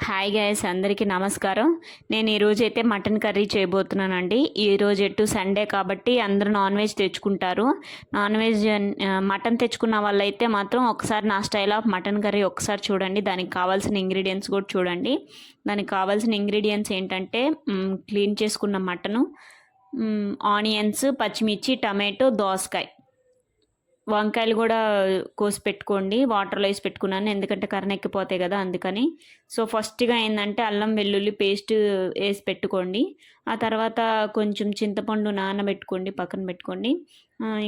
Hi guys, అందరికీ నమస్కారం. నేను ఈరోజు అయితే మటన్ కర్రీ చేయబోతున్నానండి. ఈరోజు ఎటు సండే కాబట్టి అందరూ నాన్ వెజ్ తెచ్చుకుంటారు. నాన్ వెజ్ మటన్ తెచ్చుకున్న వాళ్ళైతే మాత్రం ఒకసారి నా స్టైల్ ఆఫ్ మటన్ కర్రీ ఒకసారి చూడండి. దానికి కావాల్సిన ఇంగ్రీడియంట్స్ కూడా చూడండి. దానికి కావాల్సిన ఇంగ్రీడియంట్స్ ఏంటంటే క్లీన్ చేసుకున్న మటను, ఆనియన్స్, పచ్చిమిర్చి, టమాటో, దోసకాయ, వంకాయలు కూడా కోసి పెట్టుకోండి. వాటర్లో వేసి పెట్టుకున్నాను ఎందుకంటే కర్రెక్కిపోతాయి కదా అందుకని. సో ఫస్ట్గా ఏంటంటే అల్లం వెల్లుల్లి పేస్ట్ వేసి పెట్టుకోండి. ఆ తర్వాత కొంచెం చింతపండు నానబెట్టుకోండి, పక్కన పెట్టుకోండి.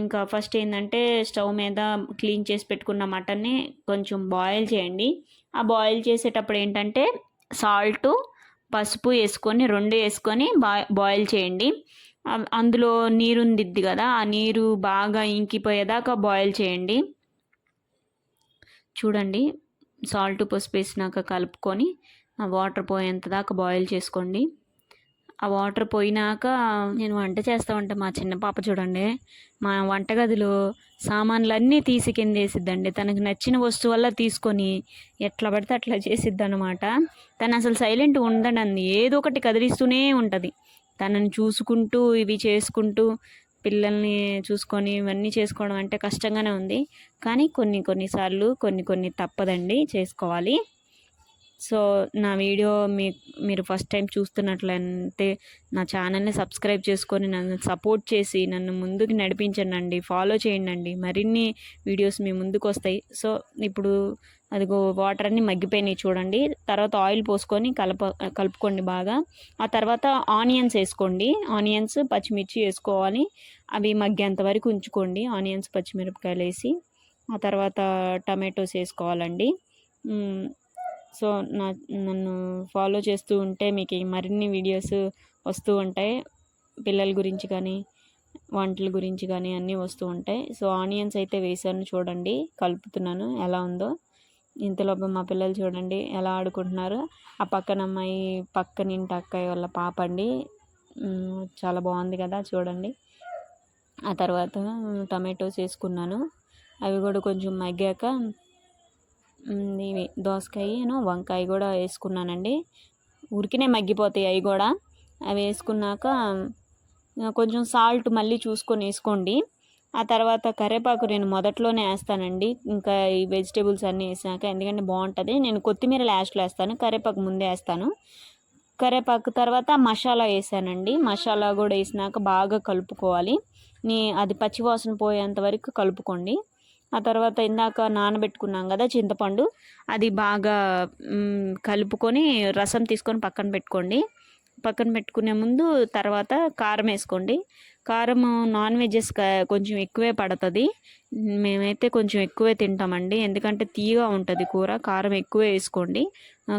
ఇంకా ఫస్ట్ ఏంటంటే స్టవ్ మీద క్లీన్ చేసి పెట్టుకున్న మటన్ని కొంచెం బాయిల్ చేయండి. ఆ బాయిల్ చేసేటప్పుడు ఏంటంటే సాల్టు, పసుపు వేసుకొని రెండు వేసుకొని బాయిల్ చేయండి. అందులో నీరు ఉండిద్ది కదా, ఆ నీరు బాగా ఇంకిపోయేదాకా బాయిల్ చేయండి. చూడండి, సాల్ట్ పసుపు వేసినాక కలుపుకొని ఆ వాటర్ పోయేంత దాకా బాయిల్ చేసుకోండి. ఆ వాటర్ పోయినాక నేను వంట చేస్తా ఉంటా. మా చిన్న పాప చూడండి, మా వంటగదిలో సామాన్లన్నీ తీసి కింద వేసిద్దండి. తనకు నచ్చిన వస్తువల్లా తీసుకొని ఎట్లా పడితే అట్లా చేసిద్ది అనమాట. తను అసలు సైలెంట్ ఉండడండి, ఏదో ఒకటి కదిలిస్తూనే ఉంటుంది. తనని చూసుకుంటూ ఇవి చేసుకుంటూ పిల్లల్ని చూసుకొని ఇవన్నీ చేసుకోవడం అంటే కష్టంగానే ఉంది. కానీ కొన్నిసార్లు కొన్ని తప్పదండి, చేసుకోవాలి. సో నా వీడియో మీరు ఫస్ట్ టైం చూస్తున్నట్లయితే నా ఛానల్ని సబ్స్క్రైబ్ చేసుకొని నన్ను సపోర్ట్ చేసి నన్ను ముందుకు నడిపించండి, ఫాలో చేయండి. మరిన్ని వీడియోస్ మీ ముందుకు వస్తాయి. సో ఇప్పుడు అదిగో వాటర్ అన్నీ మగ్గిపోయినాయి చూడండి. తర్వాత ఆయిల్ పోసుకొని కలుపుకోండి బాగా. ఆ తర్వాత ఆనియన్స్ వేసుకోండి. ఆనియన్స్, పచ్చిమిర్చి వేసుకోవాలి. అవి మగ్గేంత వరకు ఉంచుకోండి, ఆనియన్స్ పచ్చిమిరపకాయలు వేసి. ఆ తర్వాత టమాటోస్ వేసుకోవాలండి. సో నన్ను ఫాలో చేస్తూ ఉంటే మీకు మరిన్ని వీడియోస్ వస్తూ ఉంటాయి. పిల్లల గురించి కానీ వంటల గురించి కానీ అన్నీ వస్తూ ఉంటాయి. సో ఆనియన్స్ అయితే వేసాను చూడండి, కలుపుతున్నాను ఎలా ఉందో. ఇంతలోపు మా పిల్లలు చూడండి ఎలా ఆడుకుంటున్నారు. ఆ పక్కన అమ్మాయి పక్కనింటి అక్కయ్య వాళ్ళ పాప అండి, చాలా బాగుంది కదా చూడండి. ఆ తర్వాత టమాటోస్ వేసుకున్నాను. అవి కూడా కొంచెం మగ్గాక ఇవి దోసకాయను వంకాయ కూడా వేసుకున్నానండి. ఉరికినే మగ్గిపోతాయి అవి కూడా. అవి వేసుకున్నాక కొంచెం సాల్ట్ మళ్ళీ చూసుకొని వేసుకోండి. ఆ తర్వాత కరివేపాకు నేను మొదట్లోనే వేస్తానండి, ఇంకా ఈ వెజిటేబుల్స్ అన్నీ వేసాక, ఎందుకంటే బాగుంటుంది. నేను కొత్తిమీర లాస్ట్లో వేస్తాను, కరివేపాకు ముందే వేస్తాను. కరివేపాకు తర్వాత మసాలా వేసానండి. మసాలా కూడా వేసినాక బాగా కలుపుకోవాలి. అది పచ్చివాసన పోయేంత వరకు కలుపుకోండి. ఆ తర్వాత ఇందాక నానబెట్టుకున్నాం కదా చింతపండు, అది బాగా కలుపుకొని రసం తీసుకొని పక్కన పెట్టుకోండి. పక్కన పెట్టుకునే ముందు తర్వాత కారం వేసుకోండి. కారం నాన్ వెజెస్ కొంచెం ఎక్కువే పడుతుంది. మేమైతే కొంచెం ఎక్కువే తింటామండి, ఎందుకంటే తీయగా ఉంటుంది కూర. కారం ఎక్కువే వేసుకోండి,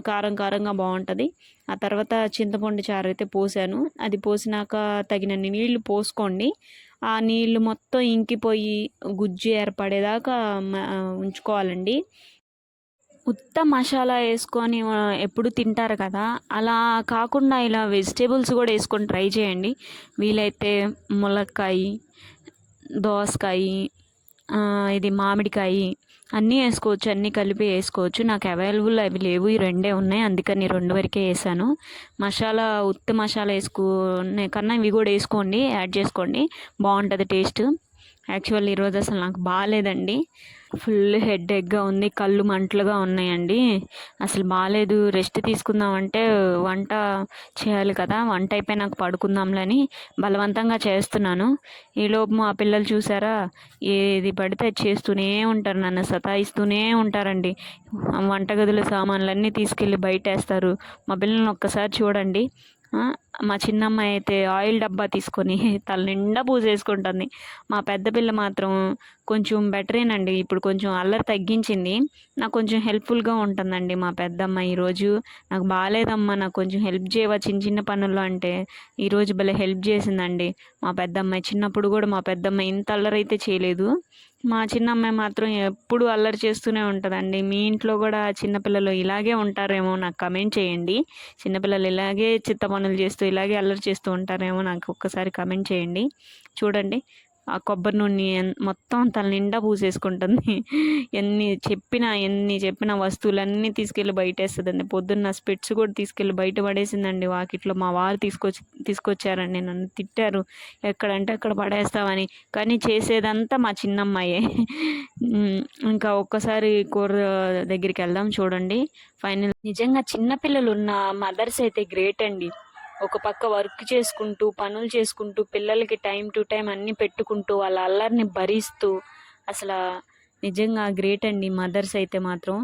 కారంగా బాగుంటుంది. ఆ తర్వాత చింతపండు చారు అయితే పోసాను. అది పోసినాక తగినన్ని నీళ్లు పోసుకోండి. ఆ నీళ్ళు మొత్తం ఇంకిపోయి గుజ్జు ఏర్పడేదాకా ఉంచుకోవాలండి. ఉత్త మసాలా వేసుకొని ఎప్పుడు తింటారు కదా, అలా కాకుండా ఇలా వెజిటేబుల్స్ కూడా వేసుకొని ట్రై చేయండి. వీలైతే ములక్కాయ, దోసకాయ, ఇది మామిడికాయ అన్నీ వేసుకోవచ్చు, అన్నీ కలిపి వేసుకోవచ్చు. నాకు అవైలబుల్ అవి లేవు, ఈ రెండే ఉన్నాయి, అందుకని రెండు వరకే వేసాను. మసాలా ఉత్త మసాలా వేసుకునే కన్నా ఇవి కూడా వేసుకోండి, యాడ్ చేసుకోండి, బాగుంటుంది టేస్ట్. యాక్చువల్లీ ఈరోజు అసలు నాకు బాగాలేదండి, ఫుల్ హెడేక్గా ఉంది, కళ్ళు మంటలుగా ఉన్నాయండి, అసలు బాగాలేదు. రెస్ట్ తీసుకుందామంటే వంట చేయాలి కదా, వంట అయిపోయి నాకు పడుకుందాంలని బలవంతంగా చేస్తున్నాను. ఈలోపు మా పిల్లలు చూసారా, ఏది పడితే చేస్తూనే ఉంటారు, నన్ను సతాయిస్తూనే ఉంటారండి. వంటగదిలో సామాన్లన్నీ తీసుకెళ్ళి బయట వేస్తారు. మా పిల్లల్ని ఒక్కసారి చూడండి. మా చిన్నమ్మాయి అయితే ఆయిల్ డబ్బా తీసుకొని తల నిండా పూసేసుకుంటుంది. మా పెద్ద పిల్ల మాత్రం కొంచెం బెటరేనండి, ఇప్పుడు కొంచెం అల్లరి తగ్గించింది. నాకు కొంచెం హెల్ప్ఫుల్గా ఉంటుందండి మా పెద్దమ్మాయి. ఈరోజు నాకు బాగాలేదమ్మా, నాకు కొంచెం హెల్ప్ చేయవా చిన్న పనుల్లో అంటే ఈరోజు భలే హెల్ప్ చేసిందండి మా పెద్దమ్మాయి. చిన్నప్పుడు కూడా మా పెద్దమ్మాయి ఇంత అల్లరి అయితే చేయలేదు. మా చిన్నమ్మాయి మాత్రం ఎప్పుడు అల్లరి చేస్తూనే ఉంటుందండి. మీ ఇంట్లో కూడా చిన్నపిల్లలు ఇలాగే ఉంటారేమో నాకు కమెంట్ చేయండి. చిన్నపిల్లలు ఇలాగే చిత్త పనులు చేస్తూ ఇలాగే అల్లరి చేస్తూ ఉంటారేమో నాకు ఒక్కసారి కమెంట్ చేయండి. చూడండి, ఆ కొబ్బరి నూనె మొత్తం తల నిండా పూసేసుకుంటుంది. ఎన్ని చెప్పిన వస్తువులన్నీ తీసుకెళ్ళి బయటేస్తుందండి. పొద్దున్న స్పెట్స్ కూడా తీసుకెళ్ళి బయట పడేసిందండి వాకిట్లో. మా వారు తీసుకొచ్చారండి, నన్ను తిట్టారు ఎక్కడంటే అక్కడ పడేస్తామని. కానీ చేసేదంతా మా చిన్నమ్మాయే. ఇంకా ఒక్కసారి కూర దగ్గరికి వెళ్దాం చూడండి. ఫైనల్ నిజంగా చిన్నపిల్లలు ఉన్న మదర్స్ అయితే గ్రేట్ అండి. ఒక పక్క వర్క్ చేసుకుంటూ, పనులు చేసుకుంటూ, పిల్లలకి టైం టు టైం అన్నీ పెట్టుకుంటూ, వాళ్ళ అల్లరిని భరిస్తూ, అసలు నిజంగా గ్రేట్ అండి మదర్స్ అయితే మాత్రం.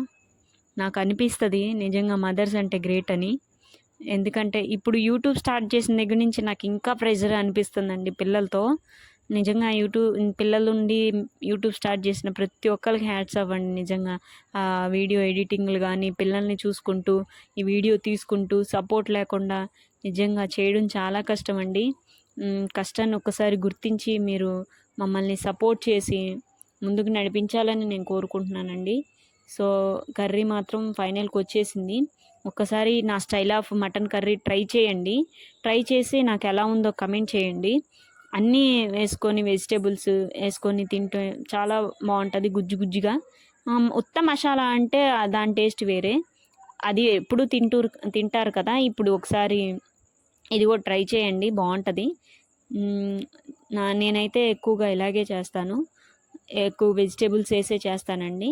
నాకు అనిపిస్తుంది నిజంగా మదర్స్ అంటే గ్రేట్ అని. ఎందుకంటే ఇప్పుడు యూట్యూబ్ స్టార్ట్ చేసిన దగ్గర నుంచి నాకు ఇంకా ప్రెజర్ అనిపిస్తుందండి పిల్లలతో. నిజంగా పిల్లలుండి యూట్యూబ్ స్టార్ట్ చేసిన ప్రతి ఒక్కరికి హ్యాట్స్ అవ్వండి నిజంగా. వీడియో ఎడిటింగ్లు కానీ, పిల్లల్ని చూసుకుంటూ, ఈ వీడియో తీసుకుంటూ, సపోర్ట్ లేకుండా నిజంగా చేయడం చాలా కష్టం అండి. కష్టాన్ని ఒక్కసారి గుర్తించి మీరు మమ్మల్ని సపోర్ట్ చేసి ముందుకు నడిపించాలని నేను కోరుకుంటున్నానండి. సో కర్రీ మాత్రం ఫైనల్కి వచ్చేసింది. ఒక్కసారి నా style of mutton curry try చేయండి. ట్రై చేసి నాకు ఎలా ఉందో కమెంట్ చేయండి. అన్నీ వేసుకొని వెజిటేబుల్స్ వేసుకొని తింటే చాలా బాగుంటుంది గుజ్జు గుజ్జుగా. ఉత్త మసాలా అంటే దాని టేస్ట్ వేరే, అది ఎప్పుడు తింటారు కదా. ఇప్పుడు ఒకసారి ఇది కూడా ట్రై చేయండి, బాగుంటుంది. నేనైతే ఎక్కువగా ఇలాగే చేస్తాను, ఎక్కువ వెజిటేబుల్స్ వేసే చేస్తానండి.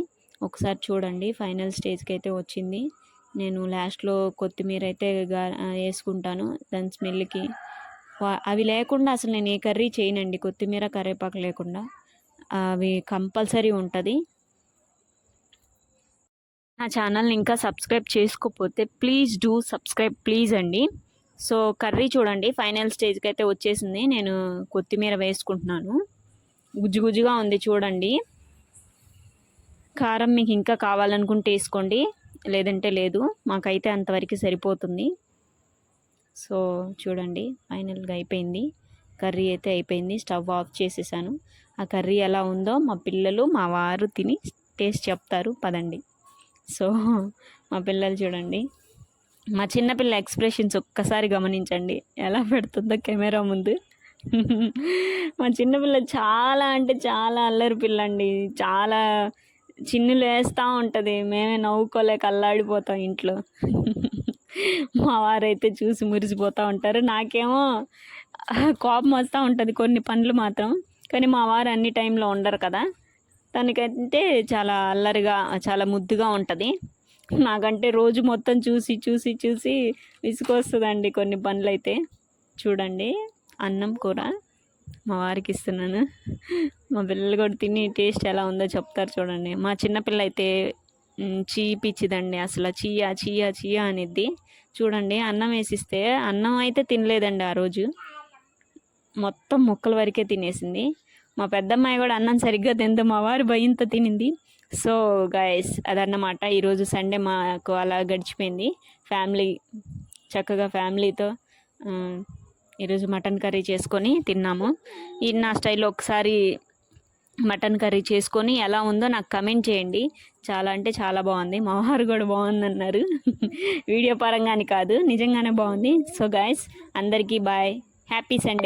ఒకసారి చూడండి, ఫైనల్ స్టేజ్కి అయితే వచ్చింది. నేను లాస్ట్లో కొత్తిమీర అయితే వేసుకుంటాను దాని స్మెల్కి. అవి లేకుండా అసలు నేను ఏ కర్రీ చేయనండి, కొత్తిమీర కరివేపాకు లేకుండా. అవి కంపల్సరీ ఉంటుంది. నా ఛానల్ని ఇంకా సబ్స్క్రైబ్ చేసుకోకపోతే ప్లీజ్ డూ సబ్స్క్రైబ్ ప్లీజ్ అండి. సో కర్రీ చూడండి ఫైనల్ స్టేజ్కి అయితే వచ్చేసింది. నేను కొత్తిమీర వేసుకుంటున్నాను. గుజ్జు గుజ్జుగా ఉంది చూడండి. కారం మీకు ఇంకా కావాలనుకుంటే వేసుకోండి, లేదంటే లేదు. మాకైతే అంతవరకు సరిపోతుంది. సో చూడండి ఫైనల్గా అయిపోయింది, కర్రీ అయితే అయిపోయింది. స్టవ్ ఆఫ్ చేసేసాను. ఆ కర్రీ ఎలా ఉందో మా పిల్లలు మా వారు తిని టేస్ట్ చెప్తారు పదండి. సో మా పిల్లలు చూడండి, మా చిన్నపిల్ల ఎక్స్ప్రెషన్స్ ఒక్కసారి గమనించండి ఎలా పెడుతుందో కెమెరా ముందు. మా చిన్నపిల్ల చాలా అంటే చాలా అల్లరి పిల్ల అండి. చాలా చిన్నులు వేస్తూ ఉంటుంది, మేమే నవ్వుకోలేక అల్లాడిపోతాం ఇంట్లో. మా వారైతే చూసి మురిసిపోతూ ఉంటారు. నాకేమో కోపం వస్తూ ఉంటుంది కొన్ని పనులు మాత్రం. కానీ మా వారు అన్ని టైంలో ఉండరు కదా, తనకంటే చాలా అల్లరిగా చాలా ముద్దుగా ఉంటుంది. నాకంటే రోజు మొత్తం చూసి చూసి చూసి విసుగొస్తుందండి కొన్ని పనులు అయితే. చూడండి అన్నం కూర మా వారికి ఇస్తున్నాను. మా పిల్లలు కూడా తిని టేస్ట్ ఎలా ఉందో చెప్తారు చూడండి. మా చిన్నపిల్ల అయితే చీపిచ్చిదండి, అసలు చీయా చీయా చీయా అనిద్ది. చూడండి అన్నం వేసిస్తే అన్నం అయితే తినలేదండి ఆ రోజు, మొత్తం ముక్కల వరకే తినేసింది. మా పెద్దమ్మాయి కూడా అన్నం సరిగ్గా తింది, మా వారి భయంతో తినింది. సో గైస్ అదన్నమాట, ఈరోజు సండే మాకు అలా గడిచిపోయింది. చక్కగా ఫ్యామిలీతో ఈరోజు మటన్ కర్రీ చేసుకొని తిన్నాము. ఈ నా స్టైల్లో ఒకసారి మటన్ కర్రీ చేసుకొని ఎలా ఉందో నాకు కమెంట్ చేయండి. చాలా అంటే చాలా బాగుంది, మా వారు కూడా బాగుందన్నారు. వీడియో పరంగాని కాదు, నిజంగానే బాగుంది. సో గైస్ అందరికీ బాయ్, హ్యాపీ సండే.